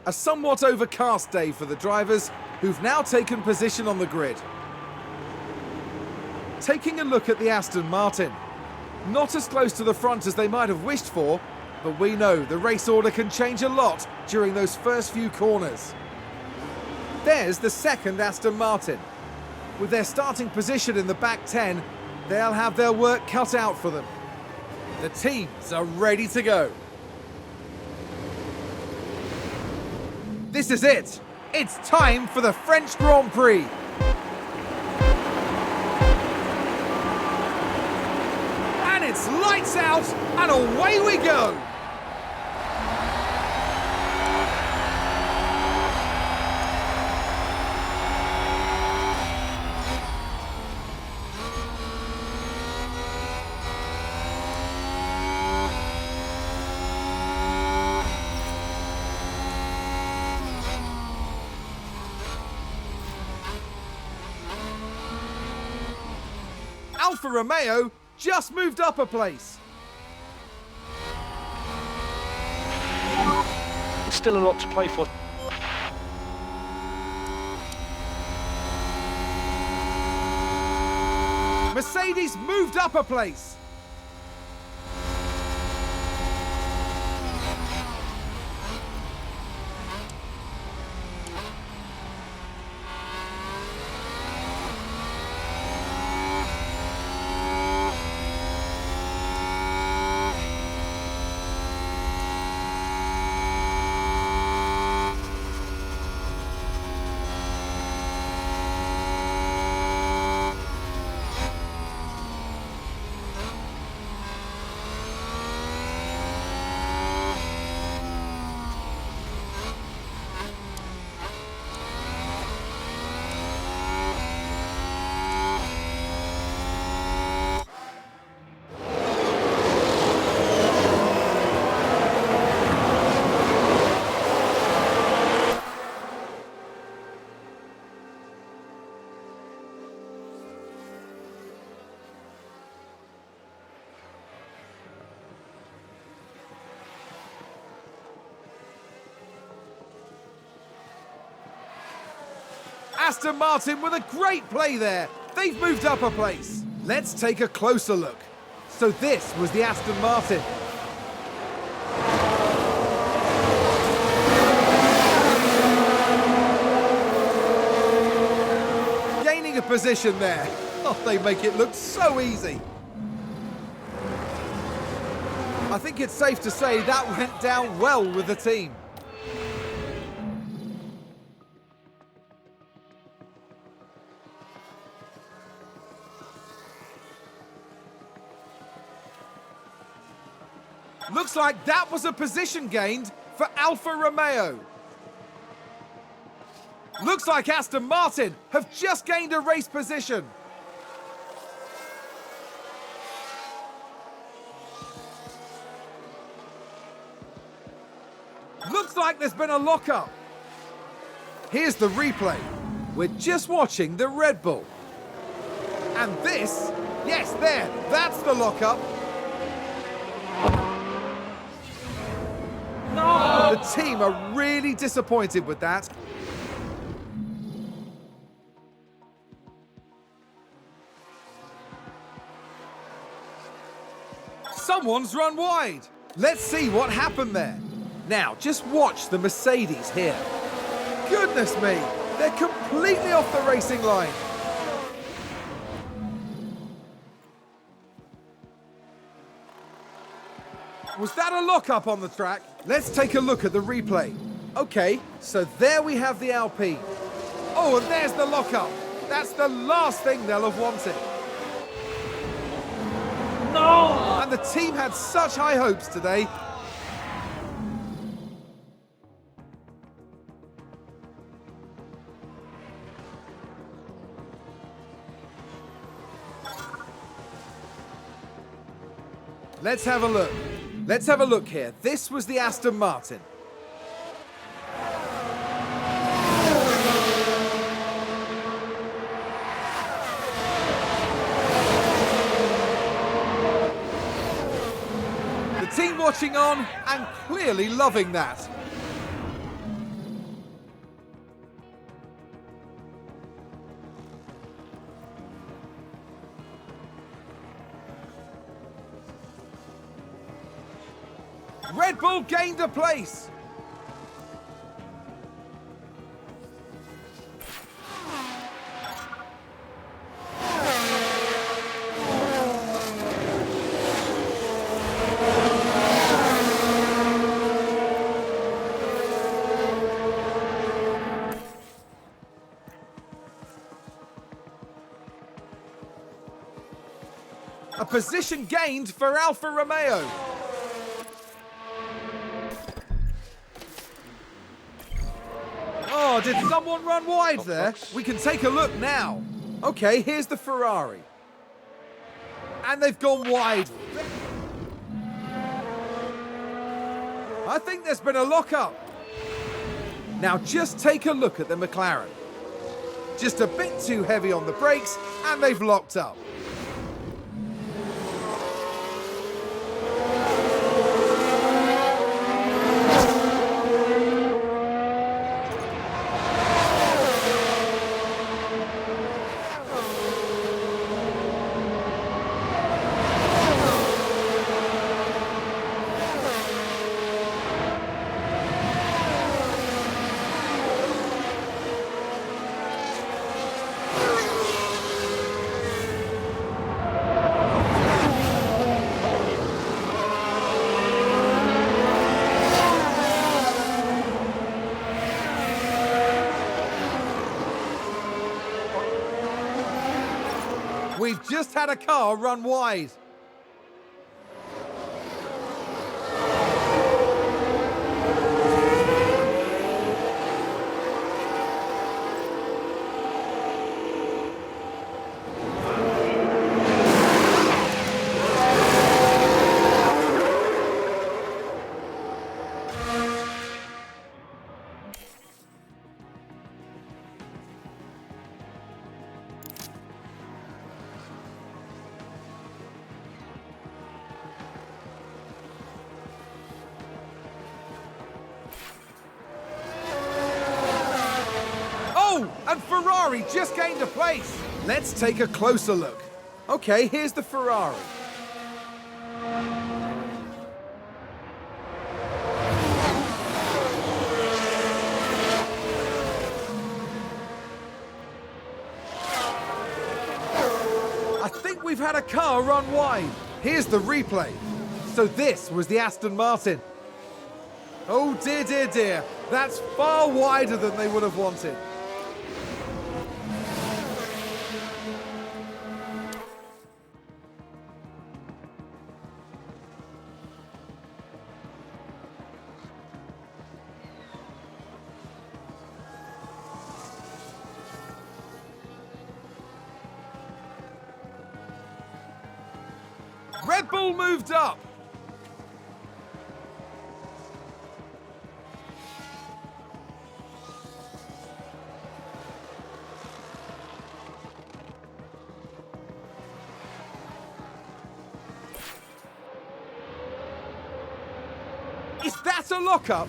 A somewhat overcast day for the drivers, who've now taken position on the grid. Taking a look at the Aston Martin. Not as close to the front as they might have wished for, but we know the race order can change a lot during those first few corners. There's the second Aston Martin. With their starting position in the back 10, they'll have their work cut out for them. The teams are ready to go. This is it. It's time for the French Grand Prix. And it's lights out and away we go. Alfa Romeo just moved up a place. Still a lot to play for. Mercedes moved up a place. Aston Martin with a great play there. They've moved up a place. Let's take a closer look. So this was the Aston Martin. Gaining a position there. Oh, they make it look so easy. I think it's safe to say that went down well with the team. Looks like that was a position gained for Alfa Romeo. Looks like Aston Martin have just gained a race position. Looks like there's been a lockup. Here's the replay. We're just watching the Red Bull. And this, yes, there, that's the lockup. No! The team are really disappointed with that. Someone's run wide. Let's see what happened there. Now, just watch the Mercedes here. Goodness me, they're completely off the racing line. Was that a lockup on the track? Let's take a look at the replay. Okay, so there we have the Alpine. Oh, and there's the lockup. That's the last thing they'll have wanted. No! And the team had such high hopes today. Let's have a look. Let's have a look here. This was the Aston Martin. The team watching on and clearly loving that. Still gained a place. A position gained for Alfa Romeo. Oh, did someone run wide there? We can take a look now. Okay, here's the Ferrari. And they've gone wide. I think there's been a lock-up. Now just take a look at the McLaren. Just a bit too heavy on the brakes, and they've locked up. We've just had a car run wide. And Ferrari just gained a place. Let's take a closer look. Okay, here's the Ferrari. I think we've had a car run wide. Here's the replay. So this was the Aston Martin. Oh dear, dear, dear. That's far wider than they would have wanted. Red Bull moved up. Is that a lockup?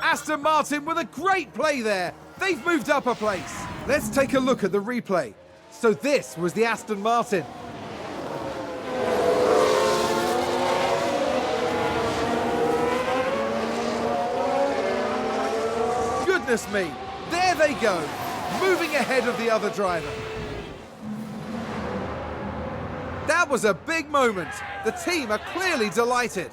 Aston Martin with a great play there. They've moved up a place. Let's take a look at the replay. So this was the Aston Martin. Goodness me, there they go, moving ahead of the other driver. That was a big moment. The team are clearly delighted.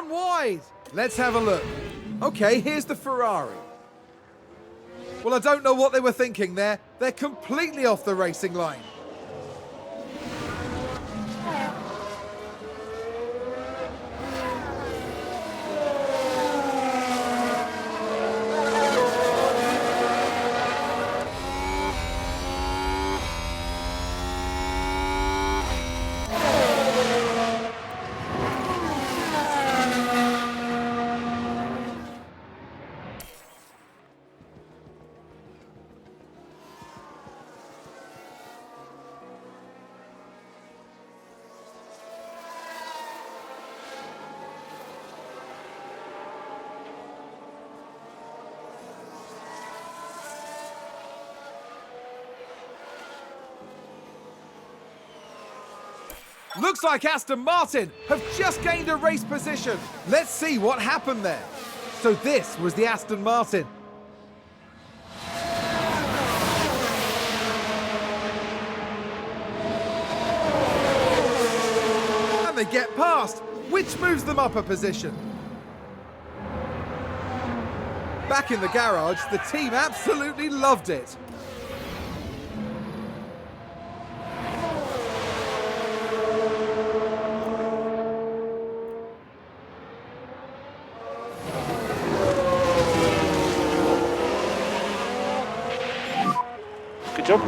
gone wide. Let's have a look. Okay, here's the Ferrari. Well, I don't know what they were thinking there. They're completely off the racing line. Looks like Aston Martin have just gained a race position. Let's see what happened there. So this was the Aston Martin. And they get past, which moves them up a position. Back in the garage, the team absolutely loved it. Good job.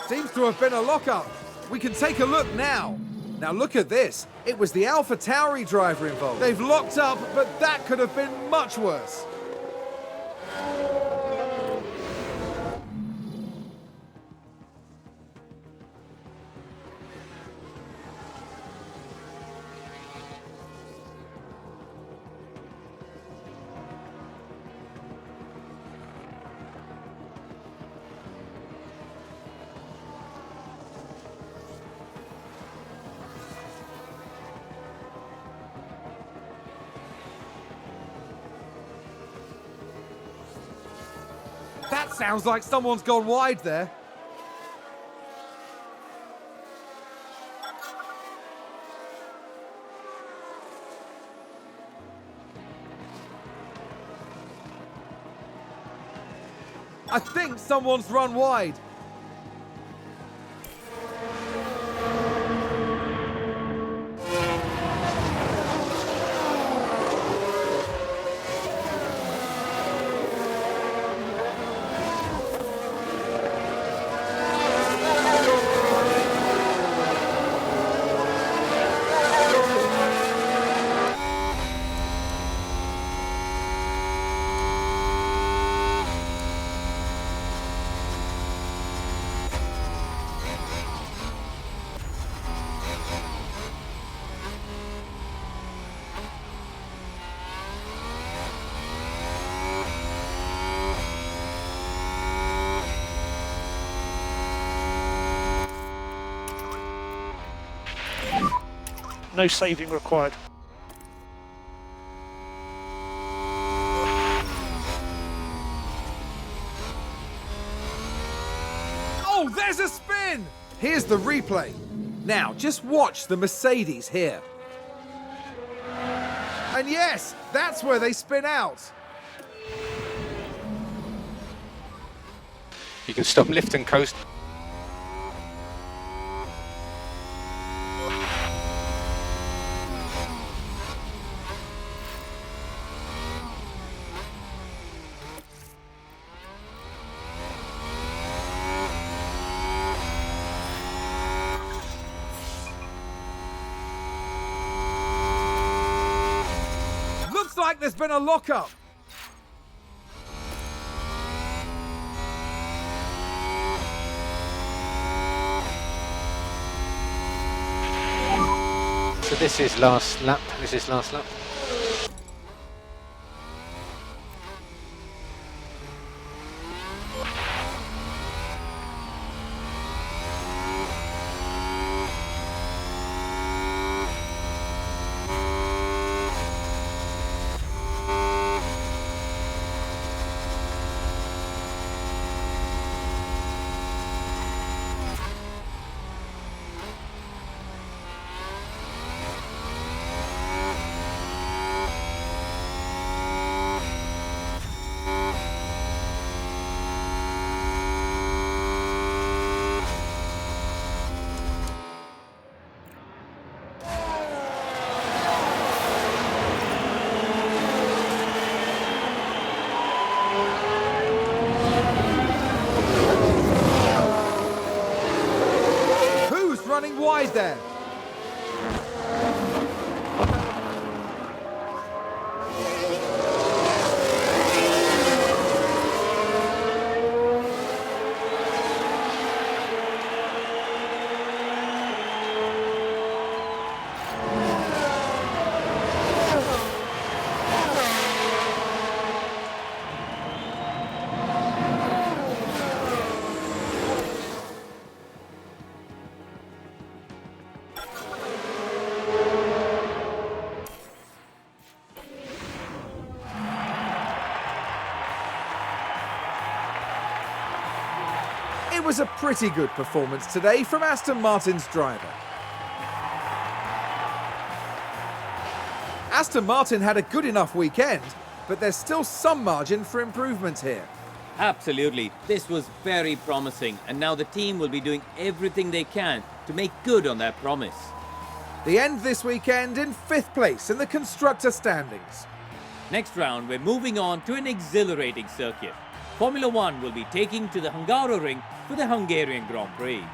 Seems to have been a lockup. We can take a look now. Now look at this. It was the AlphaTauri driver involved. They've locked up, but that could have been much worse. That sounds like someone's gone wide there. I think someone's run wide. No saving required. Oh, there's a spin! Here's the replay. Now, just watch the Mercedes here. And yes, that's where they spin out. You can stop, lift and coast. Looks like there's been a lockup. So this is last lap. This is last lap. It was a pretty good performance today from Aston Martin's driver. Aston Martin had a good enough weekend, but there's still some margin for improvement here. Absolutely. This was very promising, and now the team will be doing everything they can to make good on that promise. The end this weekend in 5th place in the constructor standings. Next round, we're moving on to an exhilarating circuit. Formula One will be taking to the Hungaroring for the Hungarian Grand Prix.